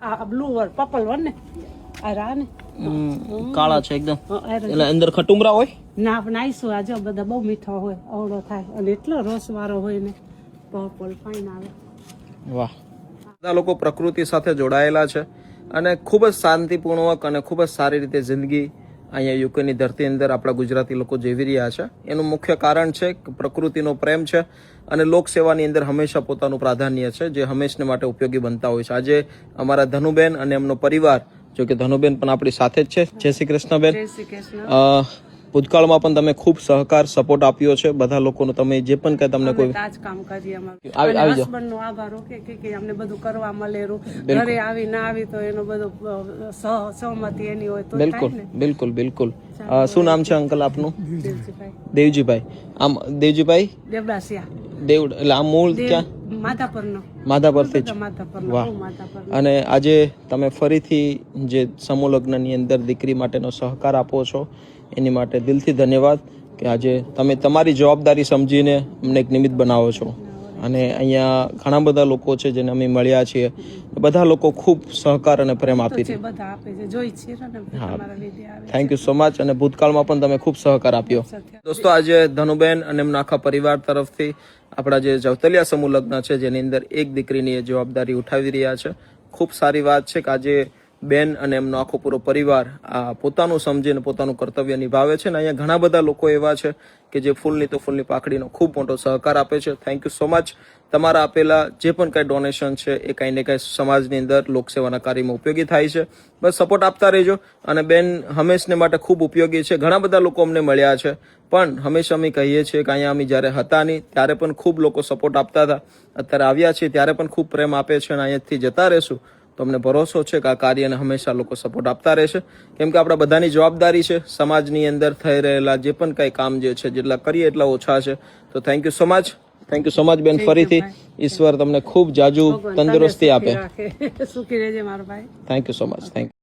આ બ્લુ વર પર્પલ વર ને આ રા ને કાળા છે એકદમ, એટલે અંદર ખટુમરા હોય ના નાઈશું આ જો બધા બહુ મીઠા હોય, અવળો થાય અને એટલો રસ વાળો હોય ને પર્પલ ફાઇન આવે. વાહ. બધા લોકો પ્રકૃતિ સાથે જોડાયેલા છે અને ખૂબ જ શાંતિપૂર્વક અને ખૂબ જ સારી રીતે જિંદગી અહીંયા યુકેની ધરતી અંદર આપણા ગુજરાતી લોકો જીવી રહ્યા છે. એનું મુખ્ય કારણ છે કે પ્રકૃતિનો પ્રેમ છે અને લોકસેવાની અંદર હંમેશા પોતાનું પ્રાધાન્ય છે, જે હંમેશને માટે ઉપયોગી બનતા હોય છે. આજે અમારા ધનુબેન અને એમનો પરિવાર, જો કે ધનુબેન પણ આપણી સાથે જ છે. જય શ્રી કૃષ્ણ બેન. જય શ્રી કૃષ્ણ. ભૂતકાળમાં પણ તમે ખૂબ સહકાર સપોર્ટ આપ્યો છે બધા લોકોનો. તમે જે પણ કઈ તમને કોઈ આ જ કામ કરીએ અમારે હસબન્ડ નો આભાર કે અમને બધું કરવા મળે. ઘરે આવી ના આવી તો એનો બધો સહમતી એની હોય તો બિલકુલ બિલકુલ બિલકુલ. શું નામ છે અંકલ આપનું? દેવજીભાઈ. આમ દેવજીભાઈ દેવદાસિયા દેવ, એટલે આ મૂળ ક્યાં? માધાપરથી જ. વાહ. અને આજે તમે ફરીથી જે સમૂહ લગ્નની અંદર દીકરી માટેનો સહકાર આપો છો એની માટે દિલથી ધન્યવાદ, કે આજે તમે તમારી જવાબદારી સમજીને અમને એક નિમિત્ત બનાવો છો. અને અહીંયા ઘણા બધા લોકો છે જેને અમે મળ્યા છીએ, બધા લોકો ખૂબ સહકાર અને પ્રેમ આપી છે. Thank you so much. અને ભૂતકાળમાં પણ તમે ખૂબ સહકાર આપ્યો. દોસ્તો, આજે ધનુબેન અને એમના આખા પરિવાર તરફથી આપણા જે જવતલિયા સમૂહ લગ્ન છે જેની અંદર એક દીકરીની જવાબદારી ઉઠાવી રહ્યા છે. ખૂબ સારી વાત છે કે આજે બેન અને એમનો આખો પૂરો પરિવાર આ પોતાનું સમજીને પોતાનું કર્તવ્ય નિભાવે છે. ને અહીંયા ઘણા બધા લોકો એવા છે કે જે ફૂલની તો ફૂલની પાકડીનો ખૂબ મોટો સહકાર આપે છે. Thank you so much. તમારા આપેલા જે પણ કંઈ ડોનેશન છે એ કંઈ ને કંઈ સમાજની અંદર લોકસેવાના કાર્યમાં ઉપયોગી થાય છે. બસ સપોર્ટ આપતા રહેજો. અને બેન હંમેશને માટે ખૂબ ઉપયોગી છે. ઘણા બધા લોકો અમને મળ્યા છે, પણ હંમેશા અમે કહીએ છીએ કે અહીંયા અમે જ્યારે હતા નહીં ત્યારે પણ ખૂબ લોકો સપોર્ટ આપતા હતા. અત્યારે આવ્યા છીએ ત્યારે પણ ખૂબ પ્રેમ આપે છે. અને અહીંયાથી જતા રહેશું તો અમને ભરોસો છે કે આ કાર્યને હંમેશા લોકો સપોર્ટ આપતા રહેશે. કેમ કે આપણા બધાની જવાબદારી છે સમાજની અંદર થઈ રહેલા જે પણ કંઈ કામ જે છે જેટલા કરીએ એટલા ઓછા છે. તો thank you so much. Thank you so much બેન. ફરીથી ઈશ્વર તમને ખૂબ જાજુ તંદુરસ્તી આપે. સુખી રહેજે મારો ભાઈ. Thank you so much. Thank you.